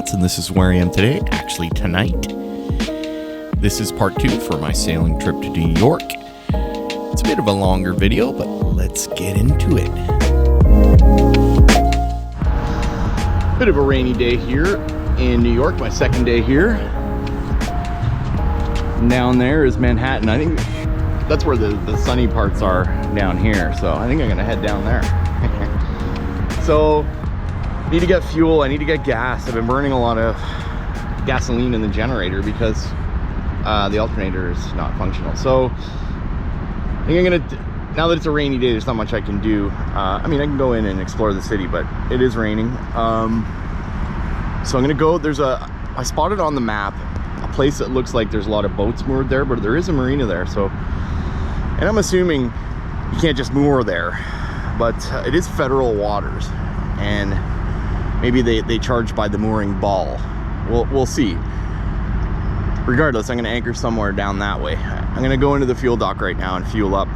Thoughts, and this is where I am today, actually tonight. This is part 2 for my sailing trip to New York. It's a bit of a longer video, but let's get into it. Bit of a rainy day here in New York, my second day here. Down there is Manhattan. I think that's where the sunny parts are down here, so I think I'm gonna head down there. So need to get fuel, I need to get gas. I've been burning a lot of gasoline in the generator because the alternator is not functional. So I think I'm gonna, now that it's a rainy day, there's not much I can do. I mean, I can go in and explore the city, but it is raining. So I'm gonna go, I spotted on the map a place that looks like there's a lot of boats moored there, but there is a marina there. So, and I'm assuming you can't just moor there, but it is federal waters, and maybe they charge by the mooring ball. We'll see. Regardless, I'm gonna anchor somewhere down that way. I'm gonna go into the fuel dock right now and fuel up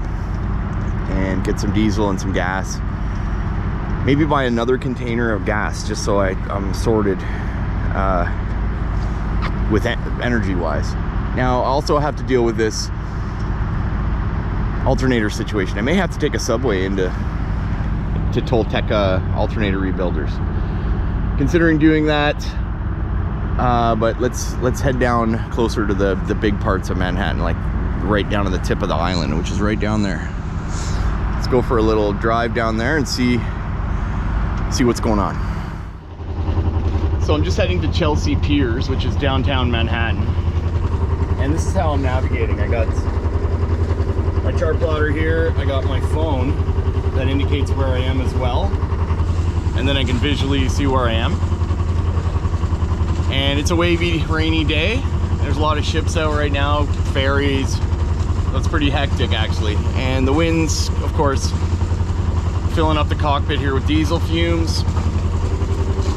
and get some diesel and some gas. Maybe buy another container of gas just so I'm sorted with energy wise. Now I also have to deal with this alternator situation. I may have to take a subway into Tolteca alternator rebuilders. Considering doing that, but let's head down closer to the big parts of Manhattan, like right down to the tip of the island, which is right down there. Let's go for a little drive down there and see what's going on. So I'm just heading to Chelsea Piers, which is downtown Manhattan, and this is how I'm navigating. I got my chart plotter here, I got my phone that indicates where I am as well, and then I can visually see where I am. And it's a wavy, rainy day. There's a lot of ships out right now, ferries. That's pretty hectic actually. And the winds, of course, filling up the cockpit here with diesel fumes,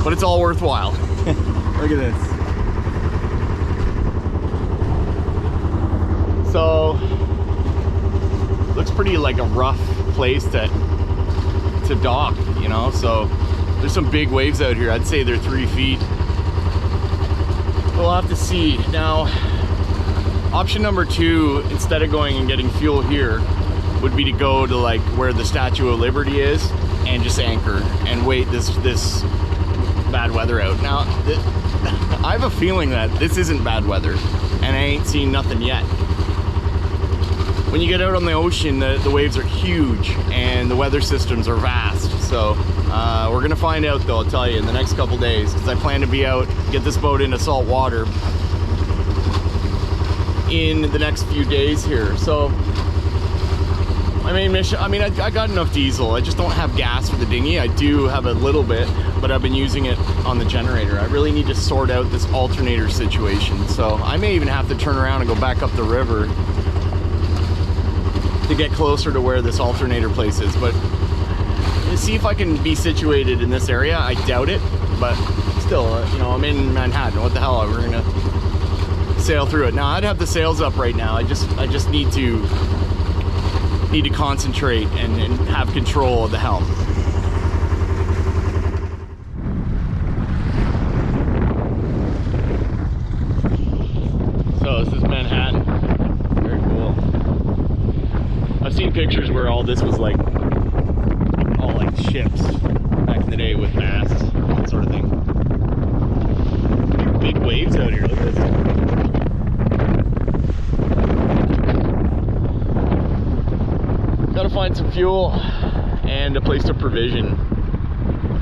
but it's all worthwhile. Look at this. So, looks pretty like a rough place to dock, you know? So there's some big waves out here. I'd say they're 3 feet. We'll have to see. Now, option number 2, instead of going and getting fuel here, would be to go to like where the Statue of Liberty is and just anchor and wait this bad weather out. Now, I have a feeling that this isn't bad weather, and I ain't seen nothing yet. When you get out on the ocean, the waves are huge and the weather systems are vast. So we're gonna find out though, I'll tell you, in the next couple days, because I plan to be out, get this boat into salt water in the next few days here. So my main mission, I mean, I got enough diesel. I just don't have gas for the dinghy. I do have a little bit, but I've been using it on the generator. I really need to sort out this alternator situation. So I may even have to turn around and go back up the river to get closer to where this alternator place is. But see if I can be situated in this area. I doubt it, but still, you know, I'm in Manhattan. What the hell, we're gonna sail through it. Now I'd have the sails up right now. I just need to concentrate and have control of the helm. So this is Manhattan. Very cool. I've seen pictures where all this was like all like ships back in the day with masts, that sort of thing. Big waves out here, look at this. Gotta find some fuel and a place to provision.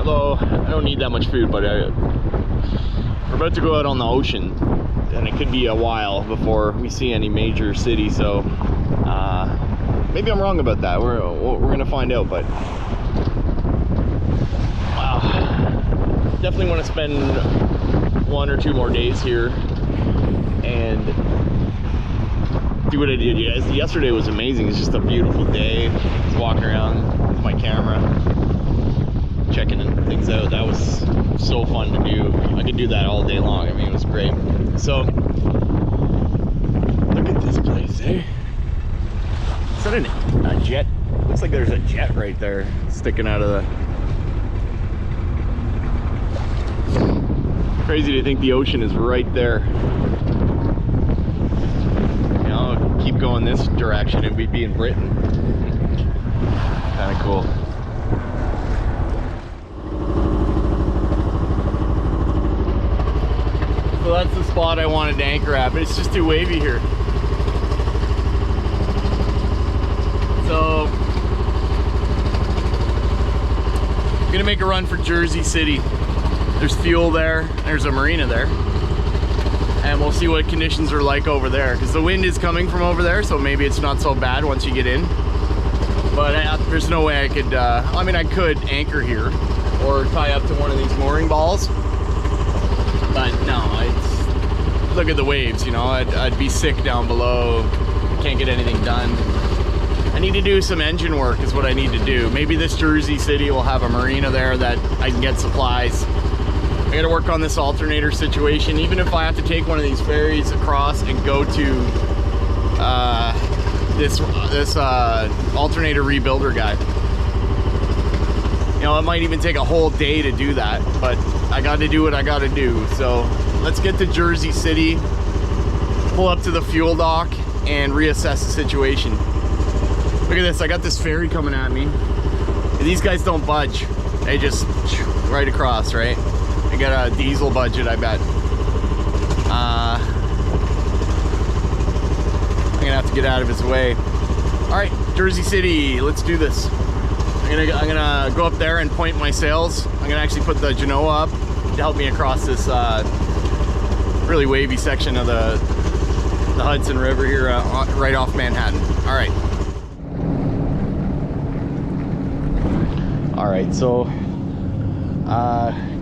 Although I don't need that much food, but we're about to go out on the ocean, and it could be a while before we see any major city. So maybe I'm wrong about that. We're gonna find out. But wow, definitely want to spend 1 or 2 more days here and do what I did. Yesterday was amazing. It's just a beautiful day. Just walking around with my camera, checking things out. That was so fun to do. I could do that all day long. I mean, it was great. So look at this place, eh? Is that a jet? Looks like there's a jet right there sticking out of the Crazy to think the ocean is right there. You know, keep going this direction and we'd be in Britain. Kind of cool. So that's the spot I wanted to anchor at, but it's just too wavy here. So I'm gonna make a run for Jersey City. There's fuel there, there's a marina there, and we'll see what conditions are like over there, because the wind is coming from over there, so maybe it's not so bad once you get in. But there's no way I could, I mean, I could anchor here or tie up to one of these mooring balls, but no, it's, look at the waves, you know, I'd be sick down below, can't get anything done. I need to do some engine work is what I need to do. Maybe this Jersey City will have a marina there that I can get supplies. I gotta work on this alternator situation. Even if I have to take one of these ferries across and go to this alternator rebuilder guy. You know, it might even take a whole day to do that, but I gotta do what I gotta do. So let's get to Jersey City, pull up to the fuel dock, and reassess the situation. Look at this, I got this ferry coming at me. These guys don't budge. They just right across, right? I got a diesel budget, I bet. I'm gonna have to get out of his way. All right, Jersey City, let's do this. I'm gonna go up there and point my sails. I'm gonna actually put the Genoa up to help me across this really wavy section of the Hudson River here, right off Manhattan. All right. All right, so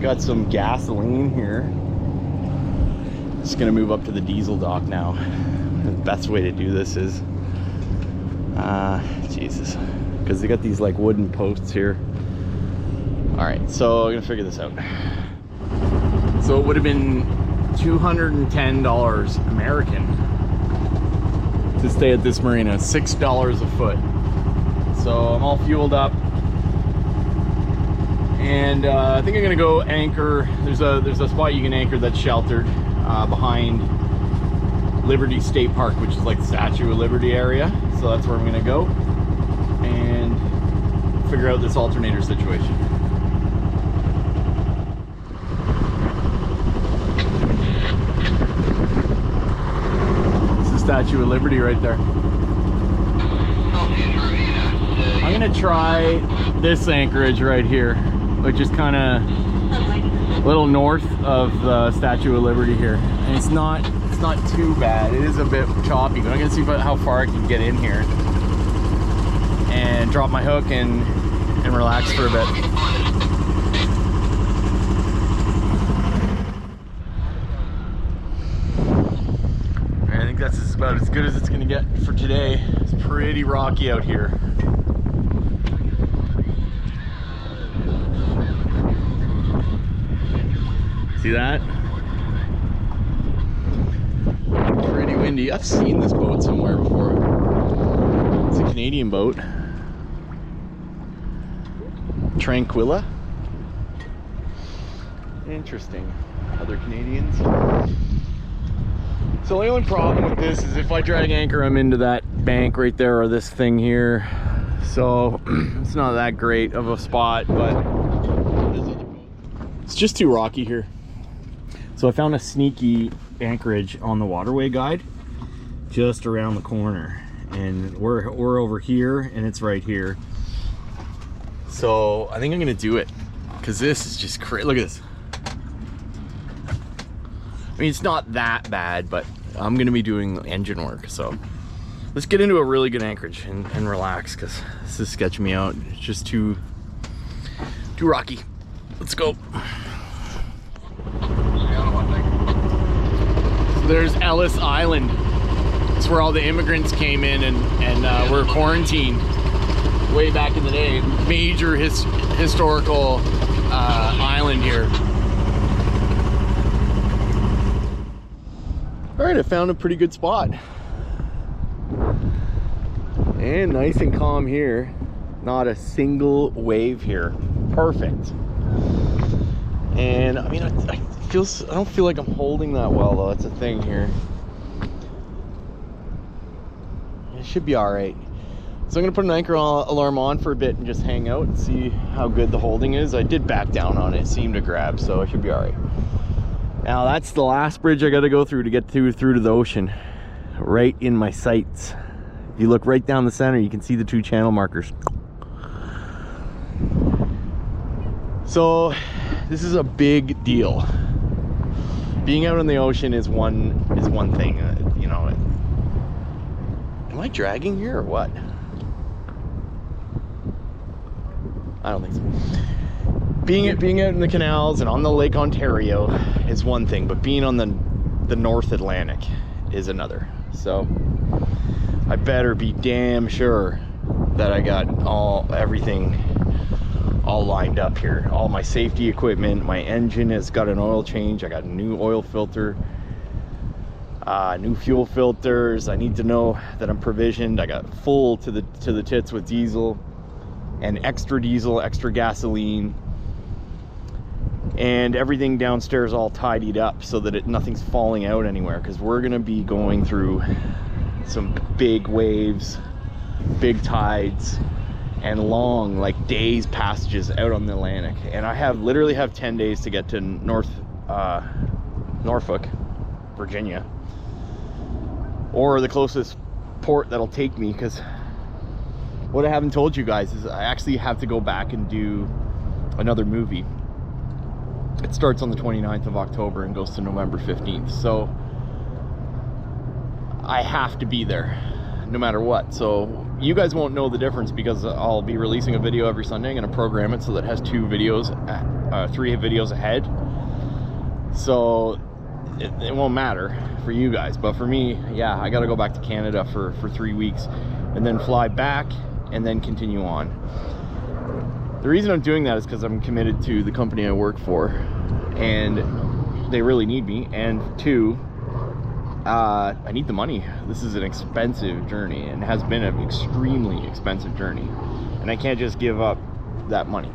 got some gasoline here. Just gonna move up to the diesel dock now. The best way to do this is, Jesus, because they got these like wooden posts here. All right, so I'm gonna figure this out. So it would have been $210 American to stay at this marina, $6 a foot. So I'm all fueled up. And I think I'm gonna go anchor. There's a spot you can anchor that's sheltered behind Liberty State Park, which is like the Statue of Liberty area. So that's where I'm gonna go and figure out this alternator situation. It's the Statue of Liberty right there. I'm gonna try this anchorage right here, which is kind of a little north of the Statue of Liberty here, and it's not too bad. It is a bit choppy, but I'm gonna see how far I can get in here and drop my hook and relax for a bit. I think that's about as good as it's gonna get for today. It's pretty rocky out here. See that? Pretty windy. I've seen this boat somewhere before. It's a Canadian boat. Tranquilla. Interesting. Other Canadians. So the only problem with this is if I drag anchor, I'm into that bank right there or this thing here. So it's not that great of a spot, but it's just too rocky here. So I found a sneaky anchorage on the waterway guide just around the corner, and we're over here and it's right here. So I think I'm gonna do it because this is just crazy. Look at this. I mean, it's not that bad, but I'm gonna be doing engine work. So let's get into a really good anchorage and relax, because this is sketching me out. It's just too rocky. Let's go. There's Ellis Island. It's where all the immigrants came in and were quarantined way back in the day. Major historical island here. All right, I found a pretty good spot. And nice and calm here. Not a single wave here. Perfect. And I mean, I I don't feel like I'm holding that well though. That's a thing here. It should be all right. So I'm gonna put an anchor alarm on for a bit and just hang out and see how good the holding is. I did back down on it, it seemed to grab, so it should be all right. Now that's the last bridge I gotta go through to get through to the ocean. Right in my sights. If you look right down the center, you can see the 2 channel markers. So this is a big deal. Being out in the ocean is one thing, you know. Am I dragging here or what? I don't think so. Being out in the canals and on the Lake Ontario is one thing, but being on the North Atlantic is another. So I better be damn sure that I got everything all lined up here. All my safety equipment, my engine has got an oil change, I got a new oil filter, new fuel filters. I need to know that I'm provisioned. I got full to the tits with diesel and extra diesel, extra gasoline, and everything downstairs all tidied up so that nothing's falling out anywhere, because we're gonna be going through some big waves, big tides, and long, like, days passages out on the Atlantic. And I literally have 10 days to get to Norfolk, Virginia, or the closest port that'll take me, because what I haven't told you guys is I actually have to go back and do another movie. It starts on the 29th of October and goes to November 15th. So I have to be there no matter what. So you guys won't know the difference because I'll be releasing a video every Sunday. I'm gonna program it so that it has 3 videos ahead. So it won't matter for you guys, but for me, yeah, I gotta go back to Canada for 3 weeks and then fly back and then continue on. The reason I'm doing that is because I'm committed to the company I work for and they really need me, and 2, I need the money. This is an expensive journey and has been an extremely expensive journey, and I can't just give up that money.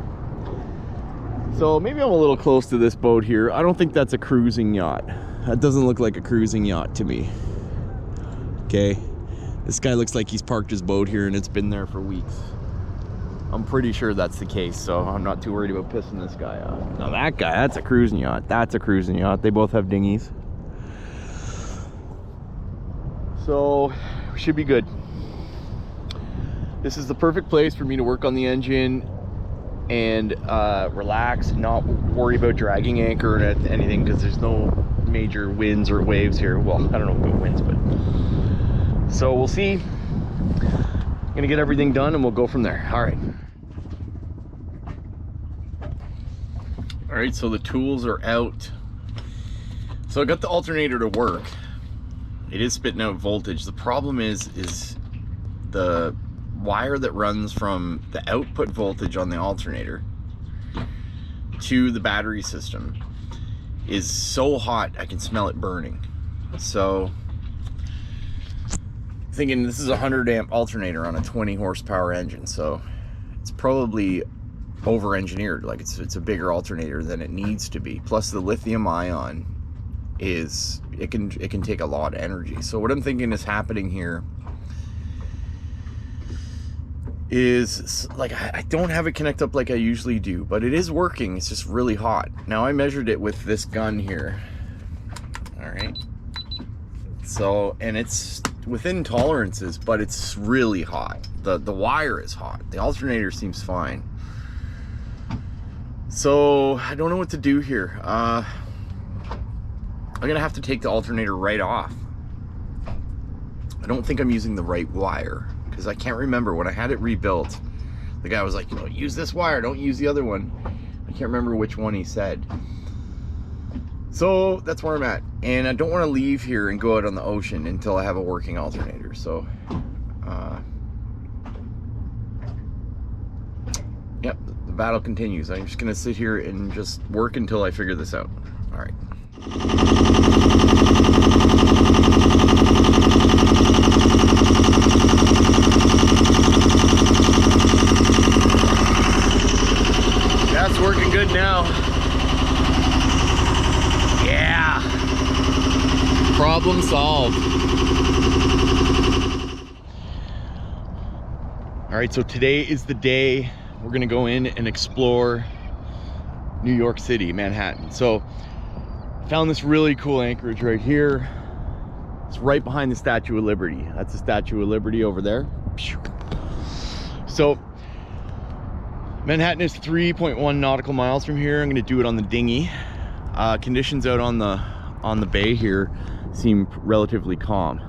So maybe I'm a little close to this boat here. I don't think that's a cruising yacht. That doesn't look like a cruising yacht to me. Okay, this guy looks like he's parked his boat here and it's been there for weeks. I'm pretty sure that's the case, so I'm not too worried about pissing this guy off. Now that guy, that's a cruising yacht. That's a cruising yacht. They both have dinghies. So we should be good. This is the perfect place for me to work on the engine and relax, not worry about dragging anchor or anything, because there's no major winds or waves here. Well, I don't know about winds, but so we'll see. I'm gonna get everything done and we'll go from there. All right, so the tools are out. So I got the alternator to work. It is spitting out voltage. The problem is the wire that runs from the output voltage on the alternator to the battery system is so hot I can smell it burning. So thinking this is a 100 amp alternator on a 20 horsepower engine, so it's probably over engineered. Like it's a bigger alternator than it needs to be. Plus the lithium ion is it can take a lot of energy. So what I'm thinking is happening here is, like, I don't have it connect up like I usually do, but it is working. It's just really hot. Now I measured it with this gun here. All right, so, and it's within tolerances, but it's really hot. The wire is hot. The alternator seems fine. So I don't know what to do here. I'm gonna have to take the alternator right off. I don't think I'm using the right wire, because I can't remember when I had it rebuilt. The guy was like, you know, use this wire, don't use the other one. I can't remember which one he said. So that's where I'm at, and I don't want to leave here and go out on the ocean until I have a working alternator. So yep, the battle continues. I'm just gonna sit here and just work until I figure this out. All right. That's working good now. Problem solved. All right, so today is the day we're gonna go in and explore New York City, Manhattan. So found this really cool anchorage right here. It's right behind the Statue of Liberty. That's the Statue of Liberty over there. So Manhattan is 3.1 nautical miles from here. I'm gonna do it on the dinghy. Conditions out on the bay here seem relatively calm.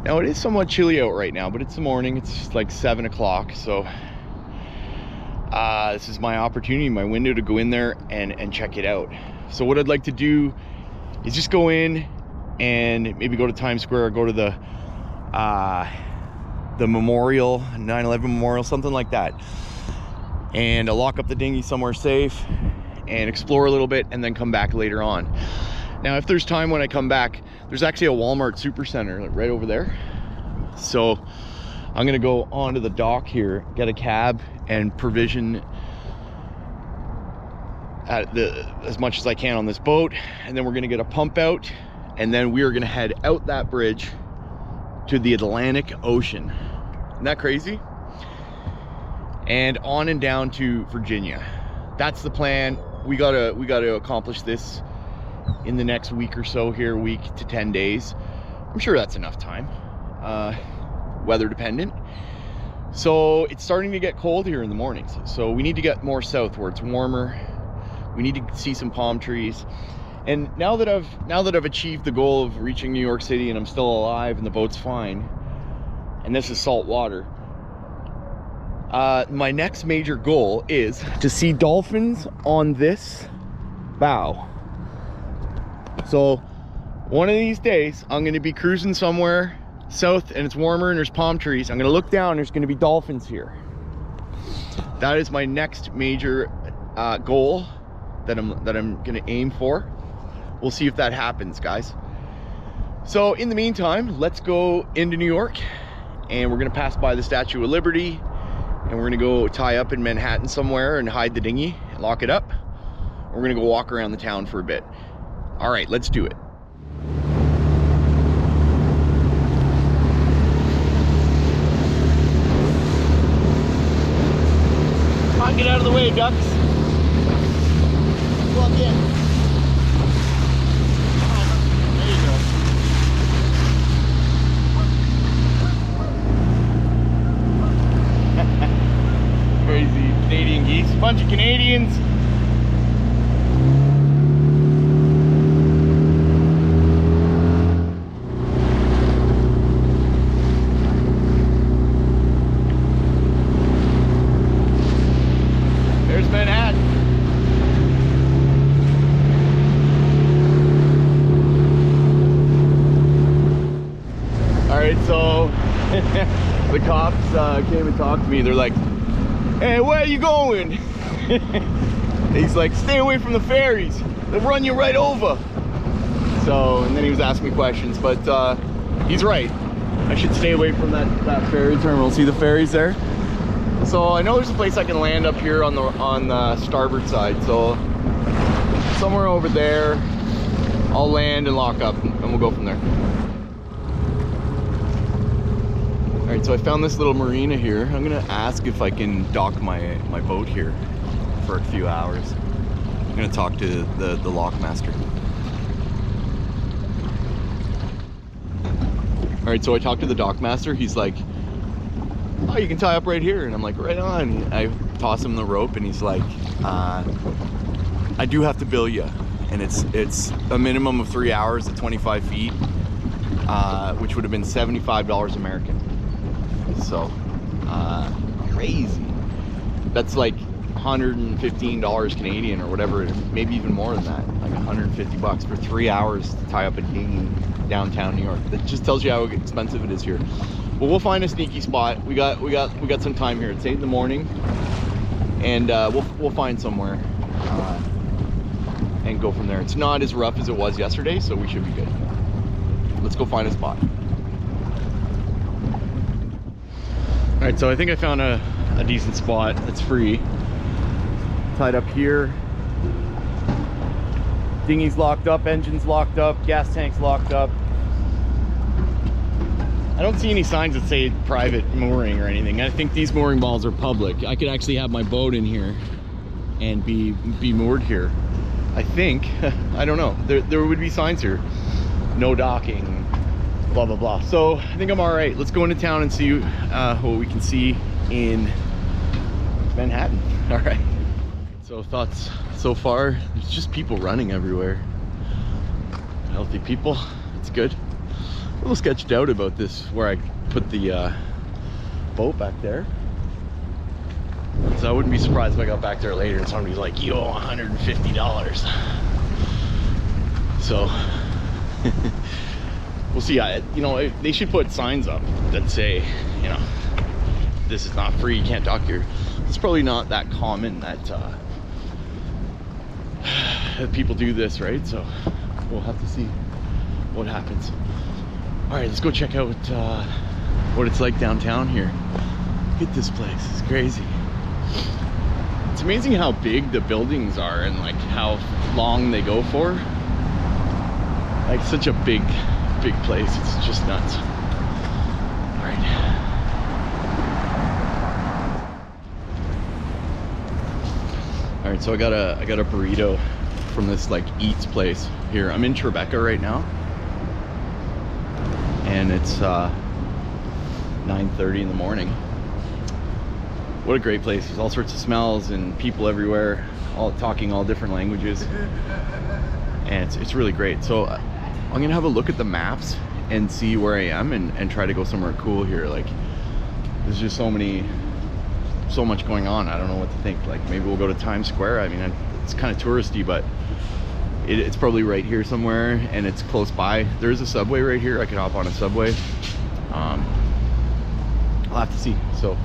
Now it is somewhat chilly out right now, but it's the morning. It's just like 7 o'clock. So this is my opportunity, my window to go in there and check it out. So what I'd like to do is just go in and maybe go to Times Square or go to the memorial, 9/11 memorial, something like that. And I'll lock up the dinghy somewhere safe and explore a little bit and then come back later on. Now, if there's time when I come back, there's actually a Walmart Supercenter right over there. So I'm gonna go onto the dock here, get a cab and provision as much as I can on this boat. And then we're gonna get a pump out and then we are gonna head out that bridge to the Atlantic Ocean. Isn't that crazy? And on and down to Virginia. That's the plan. We gotta accomplish this in the next week or so here, week to 10 days. I'm sure that's enough time, weather dependent. So it's starting to get cold here in the mornings. So we need to get more south where it's warmer. We need to see some palm trees. And now that I've achieved the goal of reaching New York City and I'm still alive and the boat's fine, and this is salt water, my next major goal is to see dolphins on this bow. So one of these days I'm going to be cruising somewhere south and it's warmer and there's palm trees. I'm going to look down, there's going to be dolphins here. That is my next major goal that I'm going to aim for. We'll see if that happens, guys. So in the meantime, let's go into New York and we're going to pass by the Statue of Liberty and we're going to go tie up in Manhattan somewhere and hide the dinghy and lock it up. We're going to go walk around the town for a bit. All right, let's do it. Come on, get out of the way, ducks. Walk in. There you go. Crazy Canadian geese. Bunch of Canadians. So the cops came and talked to me. They're like, hey, where are you going? He's like, stay away from the ferries, they'll run you right over. So, and then he was asking me questions, but he's right. I should stay away from that ferry terminal. See the ferries there? So I know there's a place I can land up here on the starboard side. So somewhere over there I'll land and lock up and we'll go from there. All right, so I found this little marina here. I'm gonna ask if I can dock my boat here for a few hours. I'm gonna talk to the lockmaster. All right, so I talked to the dockmaster. He's like, oh, you can tie up right here. And I'm like, right on. I toss him the rope and he's like, I do have to bill you. And it's a minimum of 3 hours at 25 feet, which would have been $75 American. So crazy. That's like $115 Canadian or whatever, maybe even more than that, like 150 bucks for 3 hours to tie up a dinghy downtown New York. That just tells you how expensive it is here. But we'll find a sneaky spot. We got some time here. It's 8 in the morning, and we'll find somewhere and go from there. It's not as rough as it was yesterday, so we should be good. Let's go find a spot. All right, so I think I found a decent spot that's free. Tied up here. Dinghy's locked up, engine's locked up, gas tank's locked up. I don't see any signs that say private mooring or anything. I think these mooring balls are public. I could actually have my boat in here and be moored here. I think, I don't know. There would be signs here. No docking, blah, blah, blah. So I think I'm all right. Let's go into town and see what we can see in Manhattan. All right. So thoughts so far, there's just people running everywhere. Healthy people, it's good. A little sketched out about this, where I put the boat back there. So I wouldn't be surprised if I got back there later and somebody's like, yo, $150. So we'll see. You know, they should put signs up that say, you know, this is not free, you can't dock here. It's probably not that common that people do this, right? So we'll have to see what happens. All right, let's go check out what it's like downtown here. Look at this place, it's crazy. It's amazing how big the buildings are and like how long they go for. Like such a big place, it's just nuts. All right. All right, so I got a burrito from this like Eats place here. I'm in Tribeca right now. And it's 9:30 in the morning. What a great place. There's all sorts of smells and people everywhere, all talking all different languages. And it's really great. So I'm gonna have a look at the maps and see where I am and try to go somewhere cool here. Like there's just so much going on. I don't know what to think. Like maybe we'll go to Times Square. I mean, it's kind of touristy, but it's probably right here somewhere and it's close by. There's a subway right here. I could hop on a subway. I'll have to see. So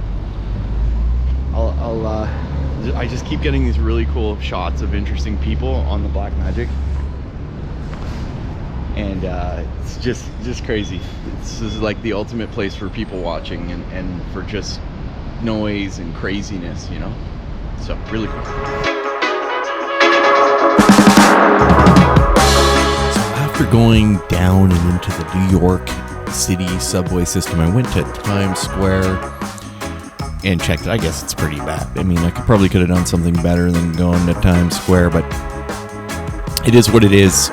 I just keep getting these really cool shots of interesting people on the Blackmagic, and it's just crazy. This is like the ultimate place for people watching and for just noise and craziness, you know. So really cool. After going down and into the New York City subway system, I went to Times Square and checked it. I guess it's pretty bad. I mean, I probably could have done something better than going to Times Square, but it is what it is.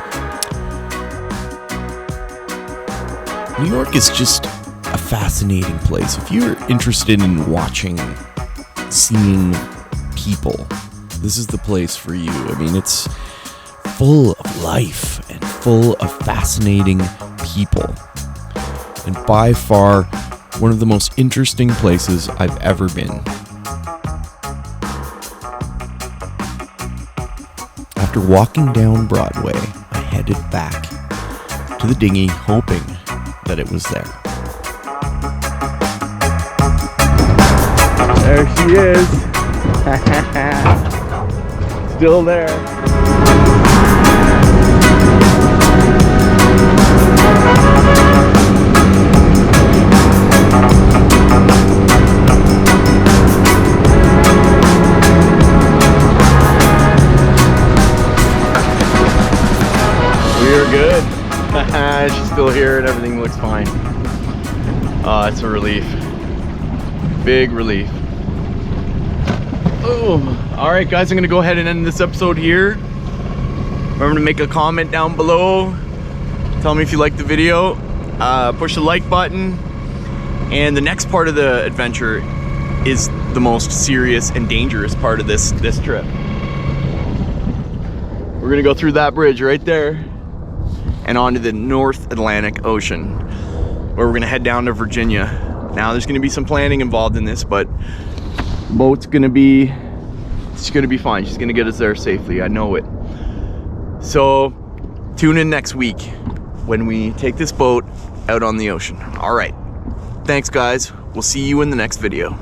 New York is just a fascinating place. If you're interested in seeing people, this is the place for you. I mean, it's full of life and full of fascinating people, and by far one of the most interesting places I've ever been. After walking down Broadway, I headed back to the dinghy, hoping that it was there. There she is. Still there. We're good. She's still here and everything looks fine. It's a relief. Big relief. Oh, all right, guys, I'm gonna go ahead and end this episode here. Remember to make a comment down below. Tell me if you liked the video. Push the like button. And the next part of the adventure is the most serious and dangerous part of this trip. We're gonna go through that bridge right there and onto the North Atlantic Ocean, where we're gonna head down to Virginia. Now there's gonna be some planning involved in this, but the boat's gonna be fine. She's gonna get us there safely, I know it. So tune in next week when we take this boat out on the ocean. All right, thanks guys. We'll see you in the next video.